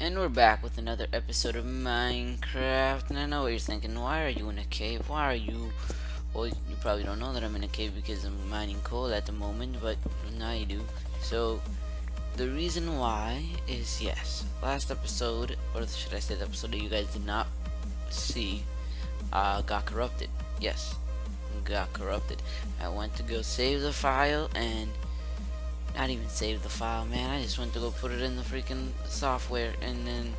And we're back with another episode of Minecraft. And I know what you're thinking, why are you in a cave? Why are you... Well, you probably don't know that I'm in a cave because I'm mining coal at the moment, but now you do. So, the reason why is, yes, last episode, or should I say the episode that you guys did not see, got corrupted. Yes, got corrupted. I went to go save the file, and not even save the file, man. I just went to go put it in the freaking software, and then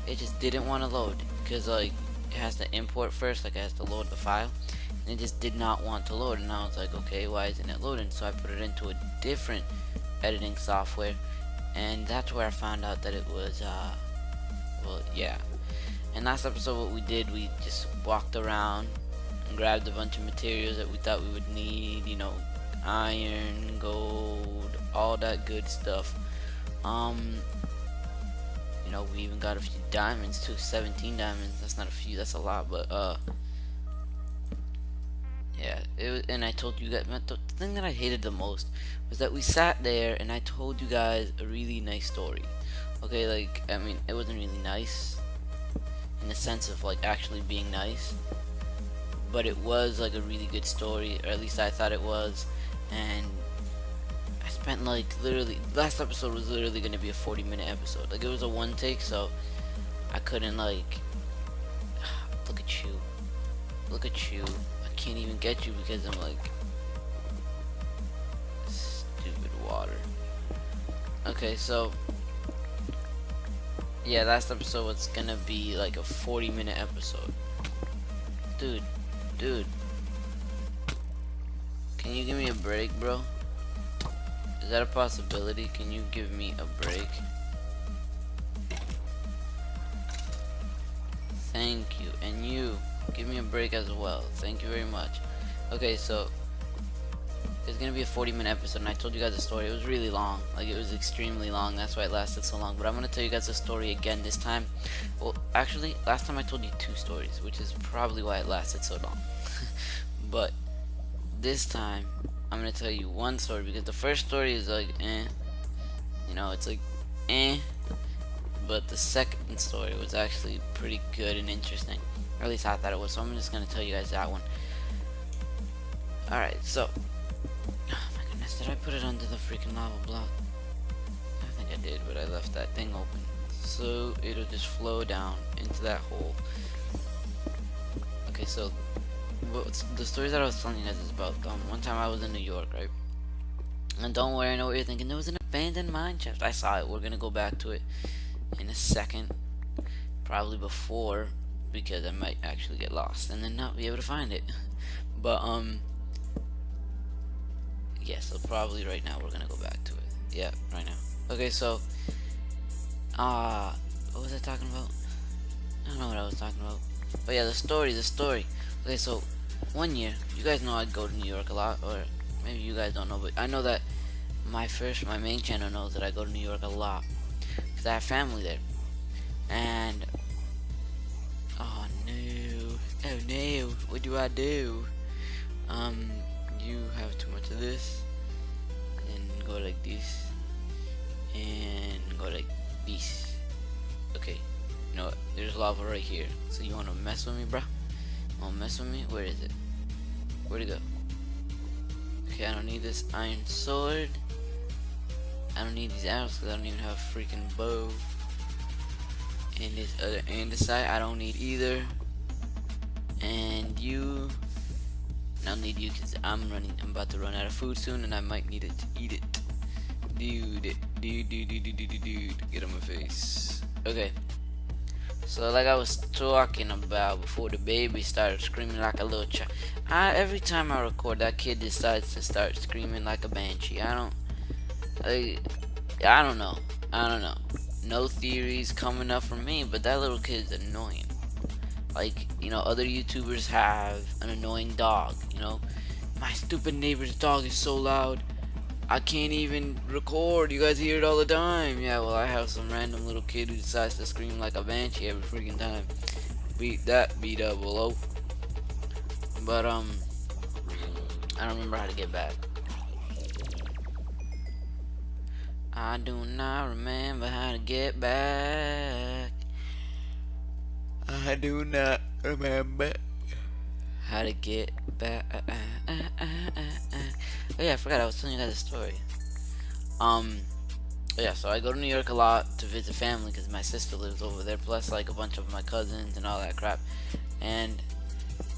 it just didn't want to load because like it has to import first, like it has to load the file, and it just did not want to load. And I was like, okay, why isn't it loading? So I put it into a different editing software, and that's where I found out that it was well, yeah. And last episode, what we did, we just walked around and grabbed a bunch of materials that we thought we would need, you know, iron, gold, all that good stuff. You know, we even got a few diamonds too, 17 diamonds. That's not a few, that's a lot, but yeah, it was, and I told you guys, the thing that I hated the most was that we sat there and I told you guys a really nice story. Okay, like, I mean, it wasn't really nice in the sense of like actually being nice, but it was like a really good story, or at least I thought it was. And I spent like literally, last episode was literally going to be a 40-minute episode. Like, it was a one take, so I couldn't like look at you, I can't even get you because I'm like stupid water. Okay, so yeah, last episode was gonna be like a 40-minute episode. Dude, can you give me a break, bro? Is that a possibility? Can you give me a break? Thank you. And you, give me a break as well. Thank you very much. Okay, so it's gonna be a 40-minute episode, and I told you guys a story. It was really long. Like, it was extremely long. That's why it lasted so long. But I'm gonna tell you guys a story again this time. Well, actually, last time I told you 2 stories, which is probably why it lasted so long. But this time, I'm gonna tell you one story, because the first story is like, you know, it's like, but the second story was actually pretty good and interesting, or at least I thought it was. So I'm just gonna tell you guys that one. Alright, so, oh my goodness, did I put it under the freaking lava block? I think I did, but I left that thing open, so it'll just flow down into that hole. Okay, so the stories that I was telling you guys is about, one time I was in New York, right? And don't worry, I know what you're thinking. There was an abandoned mine shaft. I saw it. We're gonna go back to it in a second, probably before, because I might actually get lost and then not be able to find it. But yeah, so probably right now we're gonna go back to it. Yeah, right now. Okay, so what was I talking about? I don't know what I was talking about. But yeah, the story. Okay, so one year, you guys know I'd go to New York a lot, or maybe you guys don't know, but I know that my main channel knows that I go to New York a lot, because I have family there. And oh no, what do I do? You have too much of this, and go like this, and go like this. Okay, you know what? There's lava right here. So you wanna mess with me, bruh? Wanna mess with me? Where is it? Where'd it go? Okay, I don't need this iron sword. I don't need these arrows because I don't even have a freaking bow. And this other andesite I don't need either. And you, I don't need you because I'm about to run out of food soon, and I might need it to eat it. Dude, get on my face. Okay. So like I was talking about before, the baby started screaming like a little child. Every time I record, that kid decides to start screaming like a banshee. I don't know. No theories coming up from me, but that little kid is annoying. Like, you know, other YouTubers have an annoying dog, you know. My stupid neighbor's dog is so loud, I can't even record. You guys hear it all the time. Yeah, well, I have some random little kid who decides to scream like a banshee every freaking time. Beat that, B-double-O. But, I don't remember how to get back. I do not remember how to get back. I do not remember how to get back. Oh yeah, I forgot I was telling you guys a story. Um, yeah, so I go to New York a lot to visit family because my sister lives over there, plus like a bunch of my cousins and all that crap. And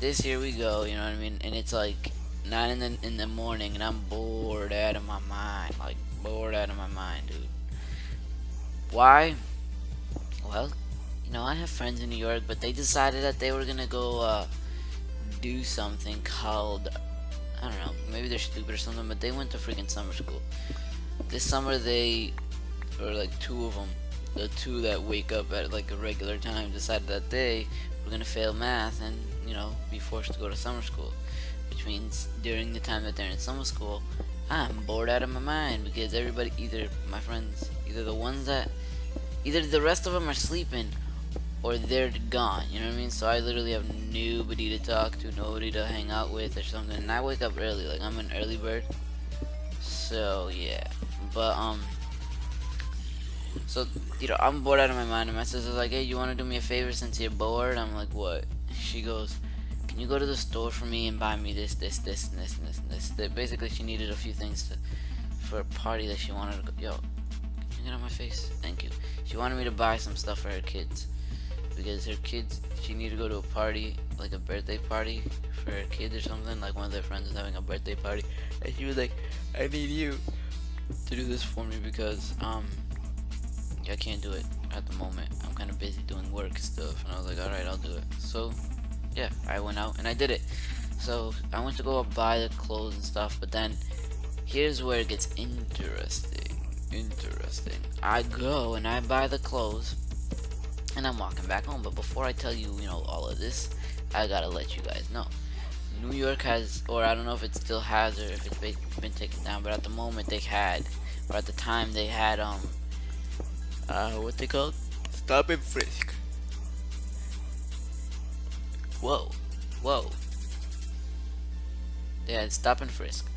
this year we go, you know what I mean? And it's like 9 in the morning, and I'm bored out of my mind, like bored out of my mind, dude. Why? Well, I have friends in New York, but they decided that they were gonna go do something called, I don't know, maybe they're stupid or something, but they went to freaking summer school. This summer or like two of them, the two that wake up at like a regular time, decided that they were gonna fail math and be forced to go to summer school, which means during the time that they're in summer school, I'm bored out of my mind because everybody, either my friends, either the rest of them are sleeping or they're gone, you know what I mean? So I literally have nobody to talk to, nobody to hang out with or something. And I wake up early, like I'm an early bird. So yeah, but so I'm bored out of my mind, and my sister's like, hey, you want to do me a favor since you're bored? I'm like, what? She goes, can you go to the store for me and buy me this, and this, and this. Basically, she needed a few things for a party that she wanted to go. Yo, can you get on my face? Thank you. She wanted me to buy some stuff for her kids because she needed to go to a party, like a birthday party for her kids or something. Like one of their friends was having a birthday party, and she was like, I need you to do this for me because I can't do it at the moment. I'm kind of busy doing work stuff. And I was like, alright, I'll do it. So yeah, I went out and I did it. So I went to go buy the clothes and stuff, but then here's where it gets interesting. I go and I buy the clothes and I'm walking back home. But before I tell you, all of this, I gotta let you guys know. New York has, or I don't know if it still has, or if it's been taken down, but at the moment they had, or at the time they had, what they called? Stop and frisk. Whoa. They had stop and frisk.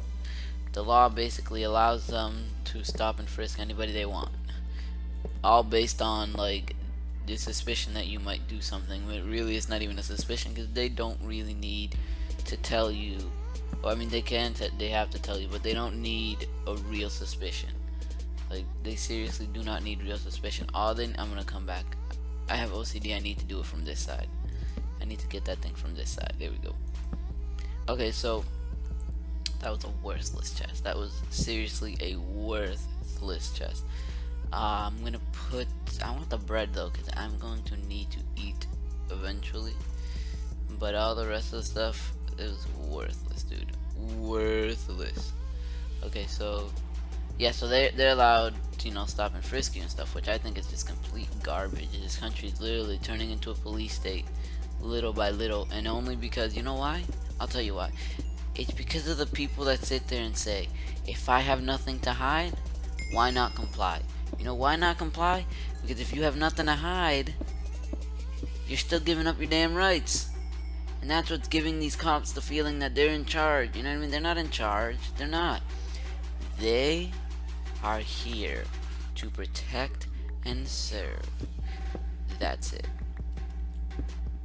The law basically allows them to stop and frisk anybody they want. All based on, like, the suspicion that you might do something. But really, it's not even a suspicion because they don't really need to tell you. Well, I mean, they have to tell you, but they don't need a real suspicion. Like, they seriously do not need real suspicion. I'm gonna come back. I have OCD. I need to do it from this side. I need to get that thing from this side. There we go. Okay, so that was a worthless chest. That was seriously a worthless chest. I want the bread though, because I'm going to need to eat eventually. But all the rest of the stuff, it was worthless, dude. Worthless. Okay, so yeah, so they're allowed to, stop and frisk you and stuff, which I think is just complete garbage. This country is literally turning into a police state, little by little, and only because, you know why? I'll tell you why. It's because of the people that sit there and say, if I have nothing to hide, why not comply? You know why not comply? Because if you have nothing to hide, you're still giving up your damn rights. And that's what's giving these cops the feeling that they're in charge. You know what I mean? They're not in charge. They're not. They are here to protect and serve. That's it.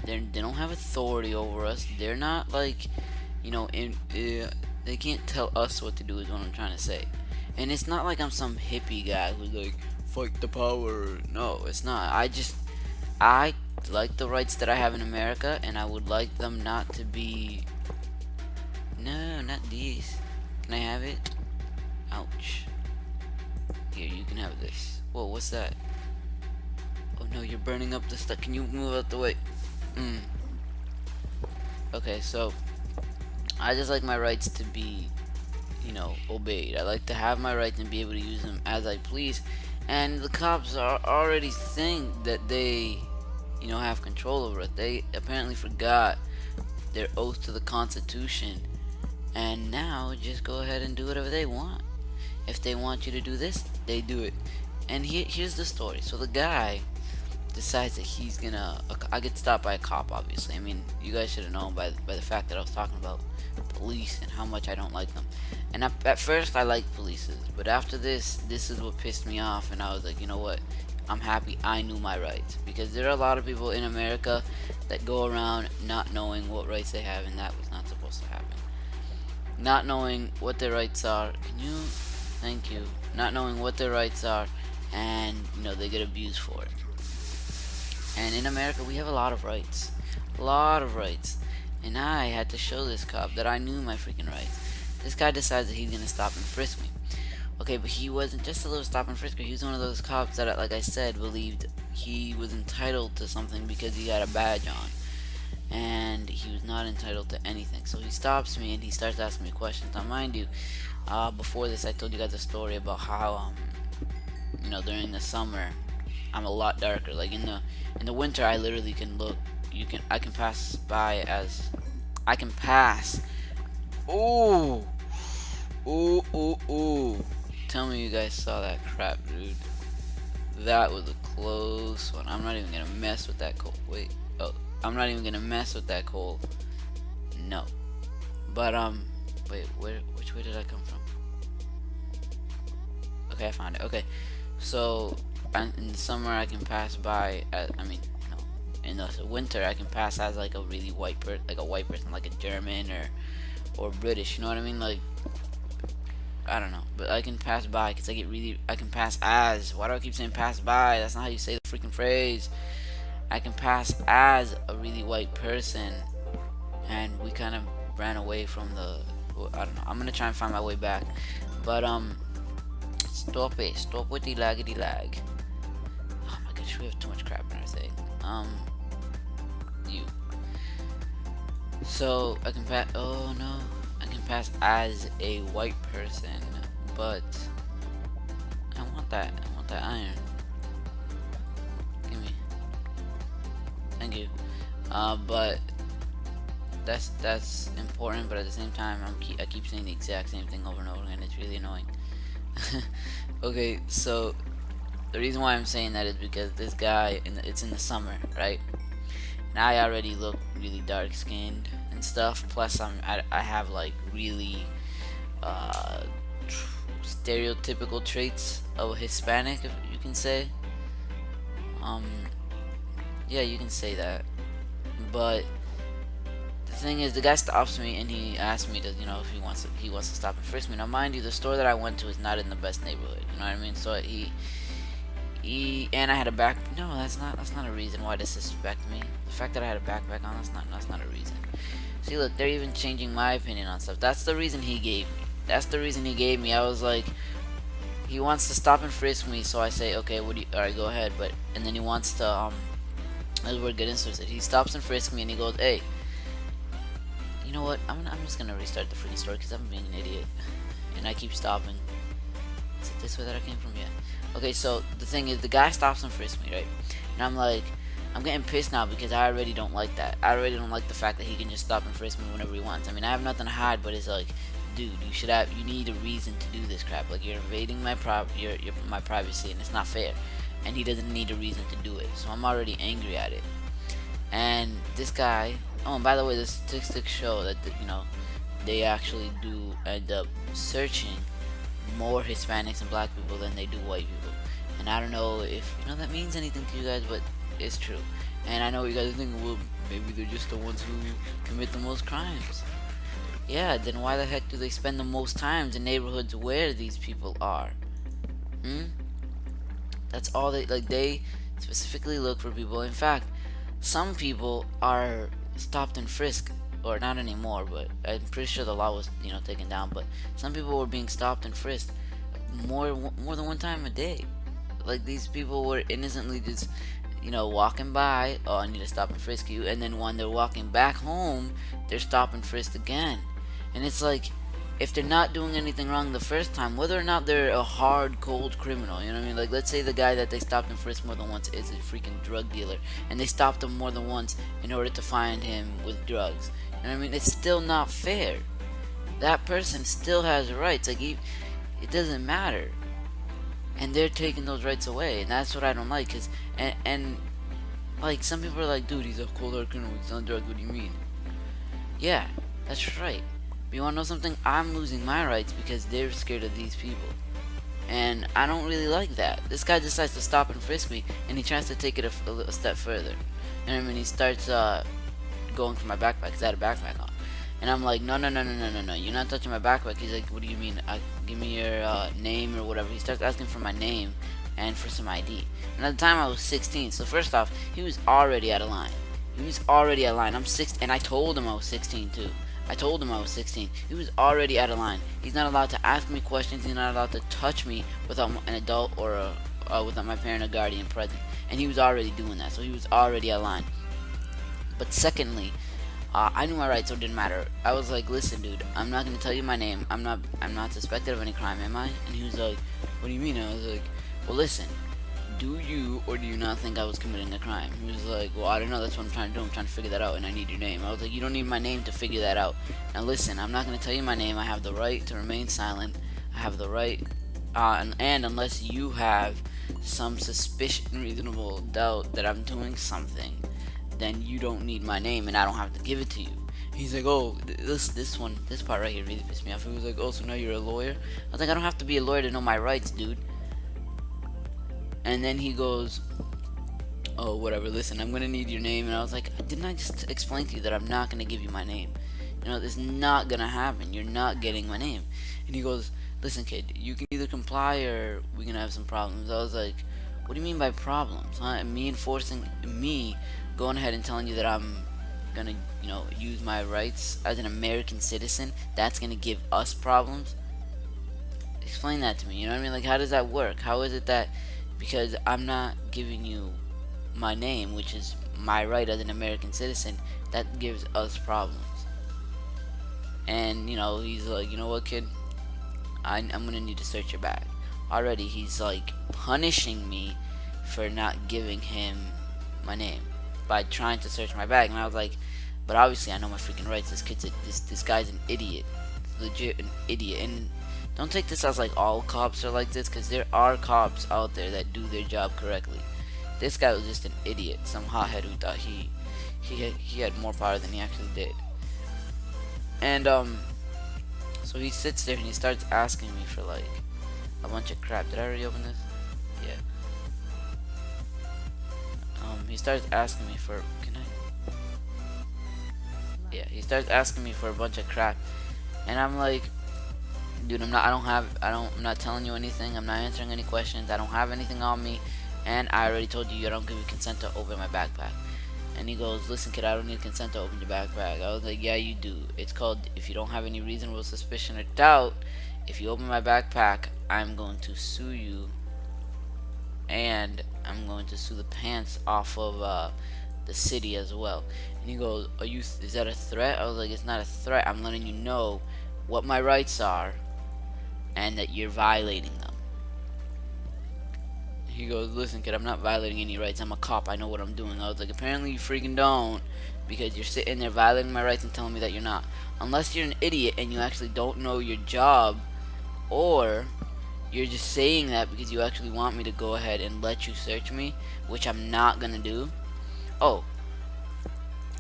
They don't have authority over us. They're not like, they can't tell us what to do is what I'm trying to say. And it's not like I'm some hippie guy who's like, fight the power. No, it's not. I like the rights that I have in America, and I would like them not to be. No, not these. Can I have it? Ouch. Here, you can have this. Whoa, what's that? Oh no, you're burning up the stuff. Can you move out the way? Okay, so I just like my rights to be, obeyed. I like to have my rights and be able to use them as I please. And the cops already think that they, have control over it. They apparently forgot their oath to the Constitution, and now just go ahead and do whatever they want. If they want you to do this, they do it. And here's the story. So the guy decides that he's gonna. I get stopped by a cop, obviously. I mean, you guys should have known by the fact that I was talking about police and how much I don't like them. And at first, I liked polices, but after this is what pissed me off, and I was like, you know what? I'm happy I knew my rights, because there are a lot of people in America that go around not knowing what rights they have, and that was not supposed to happen. Not knowing what their rights are. Can you? Thank you. Not knowing what their rights are, and they get abused for it. And in America, we have a lot of rights. A lot of rights. And I had to show this cop that I knew my freaking rights. This guy decides that he's going to stop and frisk me. Okay, but he wasn't just a little stop and frisker. He was one of those cops that, like I said, believed he was entitled to something because he had a badge on. And he was not entitled to anything. So he stops me and he starts asking me questions. Now, mind you, before this, I told you guys a story about how, during the summer, I'm a lot darker. Like in the winter, I literally can look. I can pass by as I can pass. Ooh, ooh, ooh, ooh. Tell me you guys saw that crap, dude. That was a close one. I'm not even gonna mess with that coal. Wait, oh, I'm not even gonna mess with that coal. No, but wait, which way did I come from? Okay, I found it. Okay, so in the summer I can pass by. In the winter I can pass as like a really white person, like a German or British. You know what I mean? Like, I don't know, but I can pass by because I can pass as. Why do I keep saying pass by? That's not how you say the freaking phrase. I can pass as a really white person, and we kind of ran away from I don't know. I'm gonna try and find my way back, but stop with the laggedy lag. Oh my gosh, we have too much crap in our thing. You. So I can pass. Oh no. I can pass as a white person, but I want that iron. Give me. Thank you. But that's important. But at the same time, I keep saying the exact same thing over and over again. It's really annoying. Okay, so the reason why I'm saying that is because this guy, it's in the summer, right? And I already look really dark skinned and stuff. Plus, I have like really stereotypical traits of a Hispanic, if you can say. Yeah, you can say that. But the thing is, the guy stops me and he asks me to, if he wants to stop and frisk me. Now, mind you, the store that I went to is not in the best neighborhood. You know what I mean? So and I had a back. No, that's not a reason why to suspect me. The fact that I had a backpack on, that's not a reason. See, look, they're even changing my opinion on stuff. That's the reason he gave me. I was like, he wants to stop and frisk me, so I say, okay, alright, go ahead. And then he wants to that's where get interested. He stops and frisks me, and he goes, hey, you know what? I'm just gonna restart the freaking store because I'm being an idiot, and I keep stopping. Is it this way that I came from? Yeah. Okay, so the thing is, the guy stops and frisks me, right? And I'm like, I'm getting pissed now because I already don't like that. I already don't like the fact that he can just stop and frisk me whenever he wants. I mean, I have nothing to hide, but it's like, dude, you need a reason to do this crap. Like, you're invading my my privacy, and it's not fair. And he doesn't need a reason to do it, so I'm already angry at it. And this guy, oh, and by the way, the statistics show that they actually do end up searching more Hispanics and black people than they do white people. And I don't know if that means anything to you guys, but it's true. And I know you guys are thinking, well, maybe they're just the ones who commit the most crimes. Yeah, then why the heck do they spend the most times in neighborhoods where these people are? That's all they specifically look for people. In fact, some people are stopped and frisked, or not anymore, but I'm pretty sure the law was taken down, but some people were being stopped and frisked more than one time a day. Like, these people were innocently just walking by, oh, I need to stop and frisk you, and then when they're walking back home, they're stopped and frisked again. And it's like, if they're not doing anything wrong the first time, whether or not they're a hard, cold criminal, you know what I mean? Like, let's say the guy that they stopped and frisked more than once is a freaking drug dealer, and they stopped him more than once in order to find him with drugs. You know what I mean? It's still not fair. That person still has rights. Like, it doesn't matter. And they're taking those rights away, and that's what I don't like. And Like, some people are like, dude, he's a cold hard criminal, he's on drugs, what do you mean? Yeah, that's right. But you wanna know something? I'm losing my rights because they're scared of these people. And I don't really like that. This guy decides to stop and frisk me, and he tries to take it a step further. And I mean, he starts going for my backpack, because I had a backpack on. And I'm like, no, no, no, no, no, no, no, you're not touching my backpack. He's like, what do you mean? Give me your name or whatever. He starts asking for my name and for some ID. And at the time I was 16, so first off, he was already out of line. He was already out of line. I'm 6, and I told him I was 16 too. I told him I was 16. He was already out of line. He's not allowed to ask me questions. He's not allowed to touch me without an adult or without my parent or guardian present. And he was already doing that, so he was already out of line. But secondly, I knew my rights, so it didn't matter. I was like, listen, dude, I'm not gonna tell you my name. I'm not suspected of any crime, am I? And he was like, what do you mean? I was like, well, listen, do you or do you not think I was committing a crime? He was like, well, I don't know. That's what I'm trying to do. I'm trying to figure that out, and I need your name. I was like, you don't need my name to figure that out. Now listen, I'm not gonna tell you my name. I have the right to remain silent. I have the right, and unless you have some suspicion, reasonable doubt that I'm doing something, then you don't need my name, and I don't have to give it to you. He's like, oh, this part right here really pissed me off. He was like, oh, so now you're a lawyer? I was like, I don't have to be a lawyer to know my rights, dude. And then he goes, oh, whatever, listen, I'm gonna need your name. And I was like, didn't I just explain to you that I'm not gonna give you my name? You know, this is not gonna happen. You're not getting my name. And he goes, listen, kid, you can either comply or we're gonna have some problems. I was like, what do you mean by problems? Huh? Me going ahead and telling you that I'm gonna, use my rights as an American citizen, that's gonna give us problems? Explain that to me, you know what I mean? Like, how does that work? How is it that because I'm not giving you my name, which is my right as an American citizen, that gives us problems? And, he's like, you know what, kid? I'm gonna need to search your bag. Already, he's like punishing me for not giving him my name by trying to search my bag. And I was like, but obviously I know my freaking rights. This guy's an idiot, legit an idiot. And don't take this as like all cops are like this, because there are cops out there that do their job correctly. This guy was just an idiot, some hothead who thought he had more power than he actually did. And so he sits there and he starts asking me for like a bunch of crap. Did I already open this? Yeah. He starts asking me for, can I? Yeah, he starts asking me for a bunch of crap, and I'm like, dude, I'm not telling you anything. I'm not answering any questions. I don't have anything on me, and I already told you I don't give you consent to open my backpack. And he goes, listen, kid, I don't need consent to open your backpack. I was like, yeah, you do. It's called, if you don't have any reasonable suspicion or doubt, if you open my backpack, I'm going to sue you, and I'm going to sue the pants off of the city as well. And he goes, is that a threat? I was like, it's not a threat. I'm letting you know what my rights are and that you're violating them. He goes, listen, kid, I'm not violating any rights. I'm a cop. I know what I'm doing. I was like, apparently you freaking don't, because you're sitting there violating my rights and telling me that you're not. Unless you're an idiot and you actually don't know your job, or you're just saying that because you actually want me to go ahead and let you search me, which I'm not gonna do. Oh,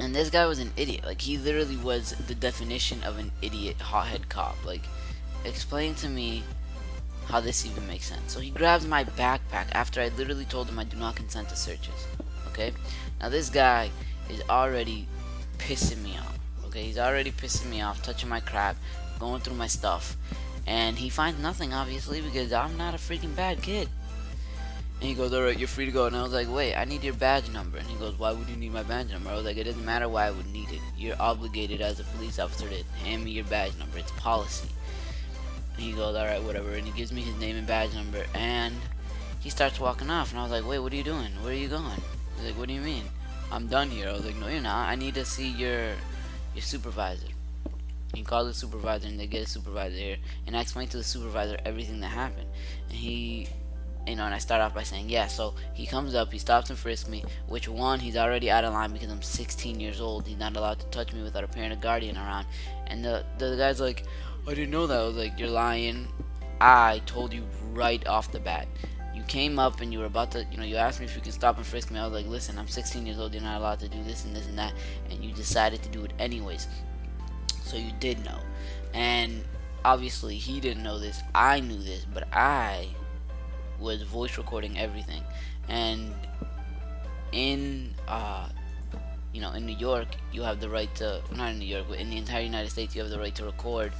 and this guy was an idiot. Like, he literally was the definition of an idiot hothead cop. Like, explain to me how this even makes sense. So he grabs my backpack after I literally told him I do not consent to searches. Okay? Now this guy is already pissing me off. Okay? He's already pissing me off, touching my crap, going through my stuff. And he finds nothing, obviously, because I'm not a freaking bad kid. And he goes, alright, you're free to go. And I was like, wait, I need your badge number. And he goes, why would you need my badge number? I was like, it doesn't matter why I would need it. You're obligated as a police officer to hand me your badge number. It's policy. And he goes, alright, whatever. And he gives me his name and badge number. And he starts walking off. And I was like, wait, what are you doing? Where are you going? He's like, what do you mean? I'm done here. I was like, no, you're not. I need to see your supervisor. He calls the supervisor, and they get a supervisor here. And I explain to the supervisor everything that happened. And he, and I start off by saying, yeah, so he comes up, he stops and frisks me, which one, he's already out of line because I'm 16 years old. He's not allowed to touch me without a parent or guardian around. And the guy's like, I didn't know that. I was like, you're lying. I told you right off the bat. You came up and you were about to, you asked me if you can stop and frisk me. I was like, listen, I'm 16 years old. You're not allowed to do this and this and that. And you decided to do it anyways. So you did know. And obviously he didn't know this. I knew this, but I was voice recording everything. And in in New York, you have the right to, not in New York, but in the entire United States, you have the right to record,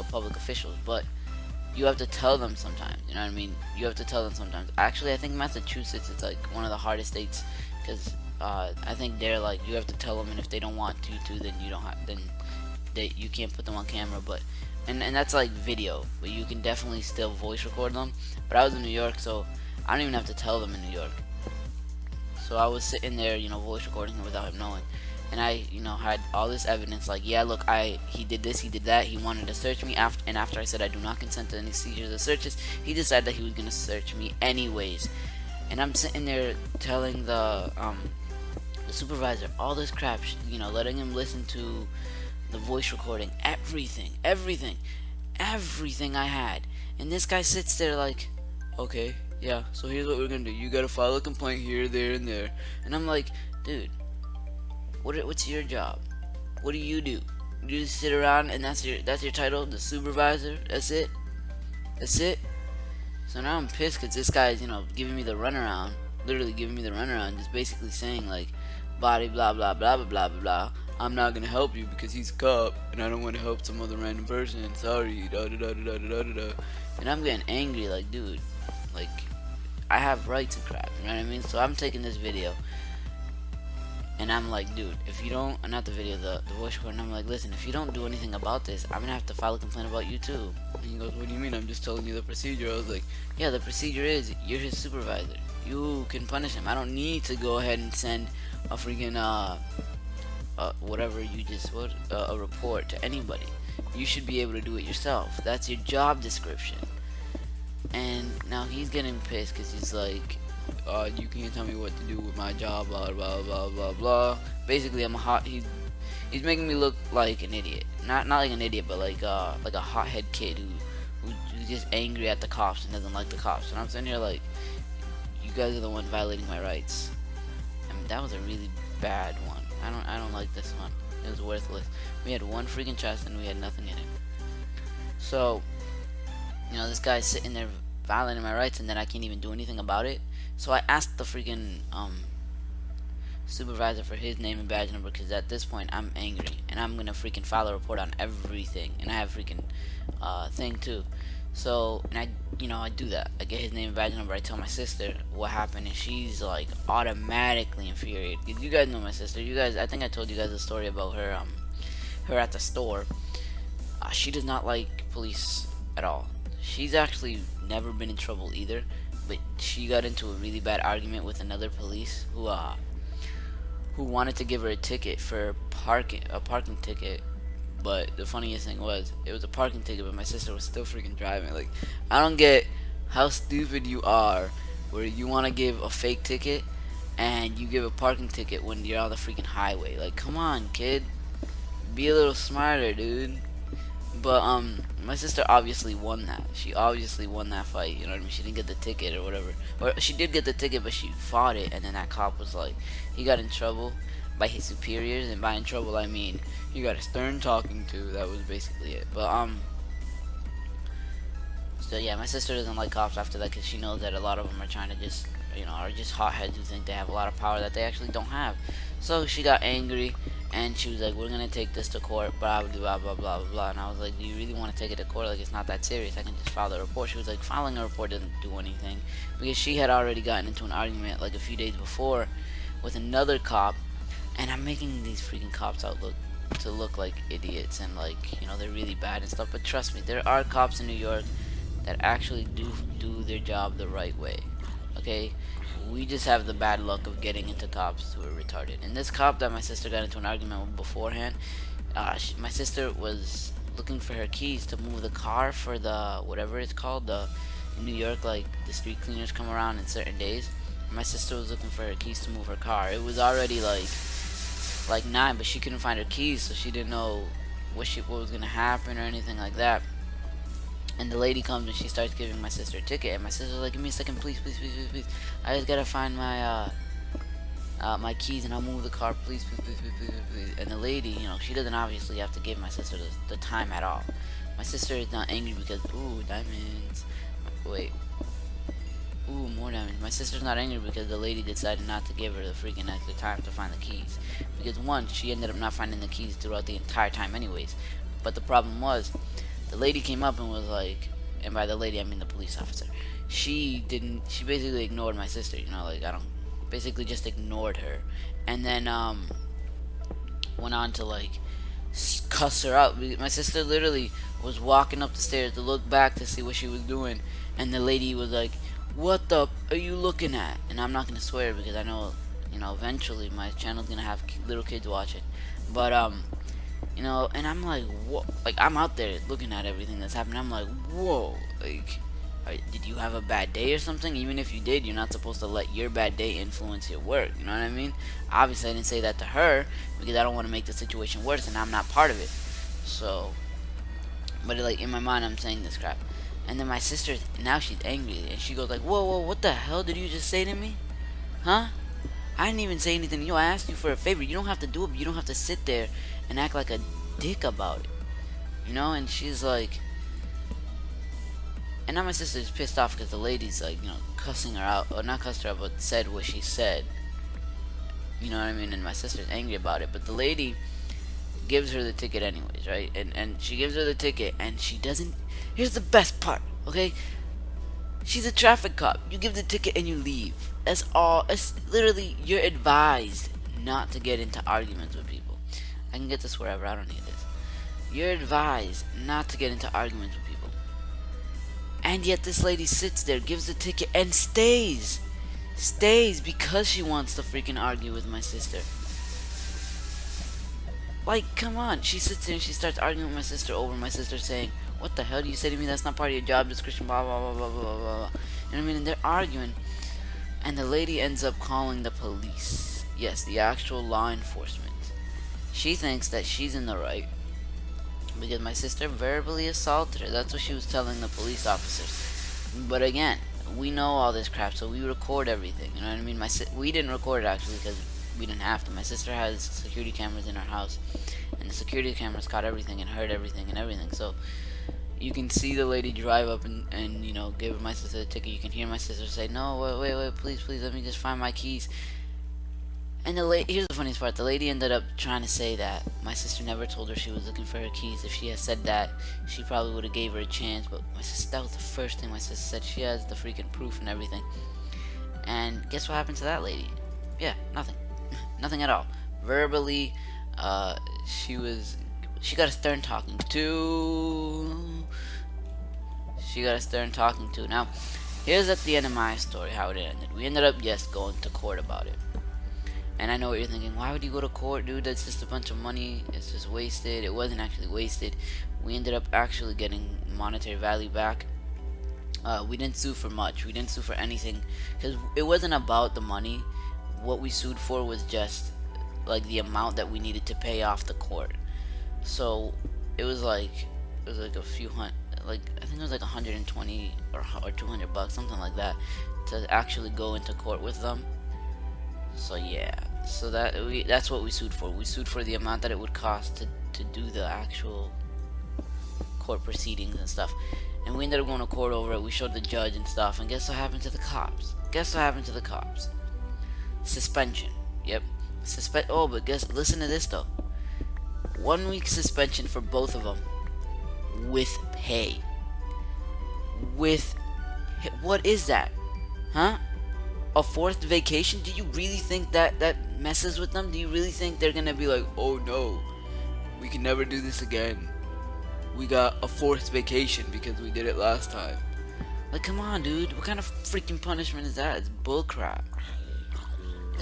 public officials. But you have to tell them sometimes. You know what I mean? You have to tell them sometimes. Actually, I think Massachusetts is like one of the hardest states because I think they're like you have to tell them, and if they don't want to, then you don't have, then you can't put them on camera. But and that's like video, but you can definitely still voice record them. But I was in New York, so I don't even have to tell them in New York. So I was sitting there, voice recording him without him knowing. And I, had all this evidence like, yeah, look, he did this, he did that, he wanted to search me, after I said I do not consent to any seizures or searches, he decided that he was going to search me anyways. And I'm sitting there telling the supervisor all this crap, letting him listen to the voice recording, everything I had. And this guy sits there like, okay, yeah, so here's what we're gonna do. You gotta file a complaint here, there, and there. And I'm like, dude, what's your job? What do? You just sit around and that's your title, the supervisor? That's it? So now I'm pissed because this guy's, giving me the runaround, literally giving me the runaround, just basically saying like, body blah blah blah blah blah blah blah. I'm not gonna help you because he's a cop and I don't want to help some other random person. Sorry, da da da da da da da. And I'm getting angry, like, dude, like, I have rights and crap, you know what I mean? So I'm taking this video and I'm like, dude, if you don't, not the video, the voice recording, I'm like, listen, if you don't do anything about this, I'm gonna have to file a complaint about you too. And he goes, what do you mean? I'm just telling you the procedure. I was like, yeah, the procedure is, you're his supervisor. You can punish him. I don't need to go ahead and send a freaking, whatever you just, a report to anybody. You should be able to do it yourself. That's your job description. And now he's getting pissed because he's like, you can't tell me what to do with my job, blah blah blah blah blah. Basically, he's making me look like an idiot. Not like an idiot, but like a hothead kid who's just angry at the cops and doesn't like the cops. And I'm sitting here like, you guys are the one violating my rights. I mean, that was a really bad one. I don't like this one. It was worthless. We had one freaking chest and we had nothing in it. So, this guy's sitting there violating my rights and then I can't even do anything about it. So I asked the freaking supervisor for his name and badge number because at this point I'm angry and I'm gonna freaking file a report on everything, and I have freaking thing too. So, and I do that. I get his name and badge number. I tell my sister what happened, and she's like automatically infuriated. You guys know my sister. I think I told you guys a story about her at the store. She does not like police at all. She's actually never been in trouble either, but she got into a really bad argument with another police who wanted to give her a ticket for a parking ticket. But the funniest thing was, it was a parking ticket, but my sister was still freaking driving. Like, I don't get how stupid you are, where you want to give a fake ticket and you give a parking ticket when you're on the freaking highway. Like, come on, kid, be a little smarter, dude. But my sister obviously won that. She obviously won that fight. You know what I mean? She didn't get the ticket or whatever. Or she did get the ticket, but she fought it. And then that cop was like, he got in trouble by his superiors, and by in trouble I mean he got a stern talking to. That was basically it. But so yeah, my sister doesn't like cops after that because she knows that a lot of them are trying to just, are just hotheads who think they have a lot of power that they actually don't have. So she got angry and she was like, we're gonna take this to court, blah blah blah blah blah blah. And I was like, do you really want to take it to court? Like, it's not that serious. I can just file a report. She was like, filing a report doesn't do anything, because she had already gotten into an argument like a few days before with another cop. And I'm making these freaking cops look like idiots and like, they're really bad and stuff. But trust me, there are cops in New York that actually do their job the right way. Okay? We just have the bad luck of getting into cops who are retarded. And this cop that my sister got into an argument with beforehand, my sister was looking for her keys to move the car for the, whatever it's called, the New York, like, the street cleaners come around in certain days. My sister was looking for her keys to move her car. It was already like 9, but she couldn't find her keys, so she didn't know what was gonna happen or anything like that. And the lady comes and she starts giving my sister a ticket, and my sister's like, "Give me a second, please, please, please, please, please. I just gotta find my keys and I'll move the car, please, please, please, please, please, please." And the lady, she doesn't obviously have to give my sister the time at all. My sister is not angry because, ooh, diamonds. Wait. Ooh, more diamonds. My sister's not angry because the lady decided not to give her the freaking extra time to find the keys. Because one, she ended up not finding the keys throughout the entire time anyways. But the problem was, the lady came up and was like, and by the lady I mean the police officer. She basically ignored my sister, basically just ignored her. And then, went on to cuss her out. My sister literally was walking up the stairs to look back to see what she was doing, and the lady was like, "What the are you looking at?" And I'm not gonna swear because I know, eventually my channel's gonna have little kids watching. But and I'm like, whoa, I'm out there looking at everything that's happening. I'm like, whoa, did you have a bad day or something? Even if you did, you're not supposed to let your bad day influence your work. You know what I mean? Obviously, I didn't say that to her because I don't want to make the situation worse, and I'm not part of it. So, but in my mind, I'm saying this crap. And then my sister, now she's angry, and she goes like, "Whoa, whoa, what the hell did you just say to me? Huh? I didn't even say anything to you. I asked you for a favor. You don't have to do it, but you don't have to sit there and act like a dick about it." And she's like, and now my sister's pissed off because the lady's cussing her out, or not cussed her out, but said what she said. You know what I mean? And my sister's angry about it, but the lady gives her the ticket anyways, right? And she gives her the ticket, and she doesn't. Here's the best part, okay? She's a traffic cop. You give the ticket and you leave. That's all. It's literally, you're advised not to get into arguments with people. I can get this wherever. I don't need this. You're advised not to get into arguments with people. And yet this lady sits there, gives the ticket, and stays. Stays because she wants to freaking argue with my sister. Come on. She sits there and she starts arguing with my sister over my sister saying, "What the hell do you say to me? That's not part of your job description, blah, blah, blah, blah, blah, blah, blah." You know what I mean? And they're arguing. And the lady ends up calling the police. Yes, the actual law enforcement. She thinks that she's in the right because my sister verbally assaulted her. That's what she was telling the police officers. But again, we know all this crap, so we record everything. You know what I mean? We didn't record it actually because we didn't have to. My sister has security cameras in her house, and the security cameras caught everything and heard everything and everything. So you can see the lady drive up and give my sister the ticket. You can hear my sister say, "No, wait, please, let me just find my keys." And here's the funniest part. The lady ended up trying to say that my sister never told her she was looking for her keys. If she had said that, she probably would have gave her a chance. But my sister, that was the first thing my sister said. She has the freaking proof and everything. And guess what happened to that lady? Yeah, nothing. Nothing at all. Verbally, she got a stern talking to. Now, here's at the end of my story how it ended. We ended up, yes, going to court about it. And I know what you're thinking. Why would you go to court, dude? That's just a bunch of money. It's just wasted. It wasn't actually wasted. We ended up actually getting monetary value back. We didn't sue for much. We didn't sue for anything because it wasn't about the money. What we sued for was just the amount that we needed to pay off the court. So it was a few hundred, I think it was 120 or $200, something like that, to actually go into court with them. So yeah, that's what we sued for. We sued for the amount that it would cost to do the actual court proceedings and stuff. And we ended up going to court over it. We showed the judge and stuff. And guess what happened to the cops? Suspension. Yep. Oh, but listen to this though. 1 week suspension for both of them with pay. What is that? Huh? A forced vacation? Do you really think that messes with them? Do you really think they're gonna be like, "Oh no, we can never do this again. We got a forced vacation because we did it last time"? Come on, dude. What kind of freaking punishment is that? It's bullcrap.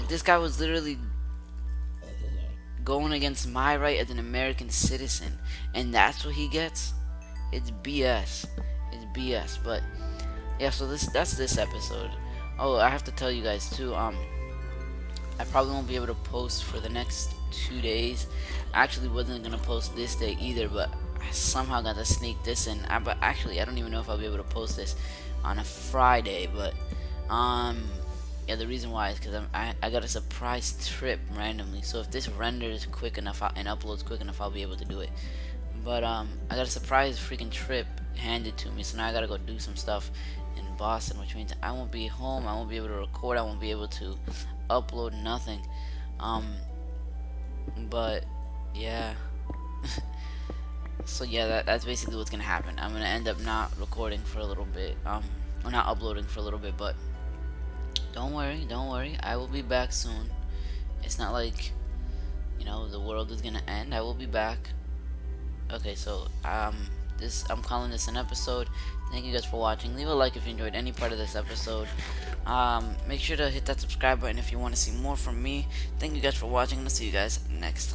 This guy was literally going against my right as an American citizen, and that's what he gets? It's BS. But yeah, so that's this episode. Oh, I have to tell you guys too, I probably won't be able to post for the next 2 days. I actually wasn't gonna post this day either, but I I somehow got to sneak this in. But actually, I don't even know if I'll be able to post this on a Friday. But yeah, the reason why is because I got a surprise trip randomly. So if this renders quick enough and uploads quick enough, I'll be able to do it. But I got a surprise freaking trip handed to me, so now I gotta go do some stuff in Boston, which means I won't be home. I won't be able to record. I won't be able to upload nothing. But yeah. So yeah, that's basically what's gonna happen. I'm gonna end up not recording for a little bit, or not uploading for a little bit. But don't worry, I will be back soon. It's not like, you know, the world is gonna end. I will be back. Okay, so I'm calling this an episode. Thank you guys for watching. Leave a like if you enjoyed any part of this episode. Make sure to hit that subscribe button if you want to see more from me. Thank you guys for watching, and I'll see you guys next time.